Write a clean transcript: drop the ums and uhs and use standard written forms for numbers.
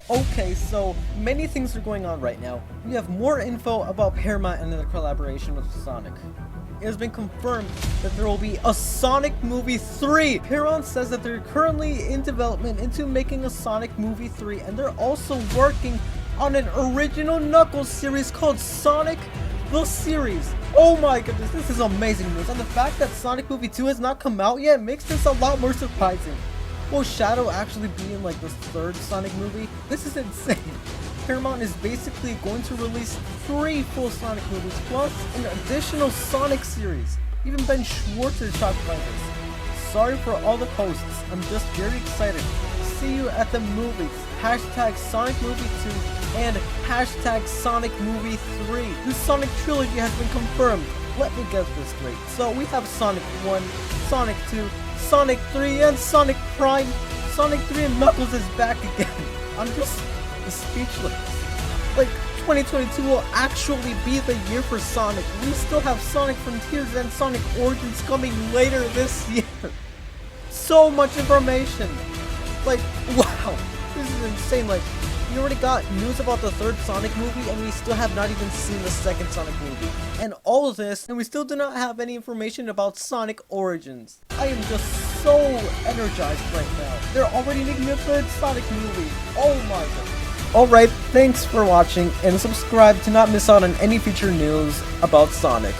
Okay, so many things are going on right now. We have more info about Paramount and their collaboration with Sonic. It has been confirmed that there will be a Sonic Movie 3! Paramount says that they're currently in development into making a Sonic Movie 3, and they're also working on an original Knuckles series called Sonic the Series. Oh my goodness, this is amazing news, and the fact that Sonic Movie 2 has not come out yet makes this a lot more surprising. Will Shadow actually be in like the third Sonic movie? This is insane. Paramount is basically going to release 3 full Sonic movies plus an additional Sonic series. Even Ben Schwartz is shocked by this. Sorry for all the posts, I'm just very excited. See you at the movies. Hashtag Sonic Movie 2 and hashtag Sonic Movie 3. The Sonic trilogy has been confirmed. Let me get this straight. So we have Sonic 1, Sonic 2, Sonic 3, and Sonic Prime. Sonic 3 and Knuckles is back again. I'm just speechless. Like, 2022 will actually be the year for Sonic. We still have Sonic Frontiers and Sonic Origins coming later this year. So much information. Like, wow. This is insane. Like, we already got news about the third Sonic movie, and we still have not even seen the second Sonic movie. And all of this, and we still do not have any information about Sonic Origins. I am just so energized right now. They're already making a third Sonic movie. Oh my god. Alright, thanks for watching, and subscribe to not miss out on any future news about Sonic.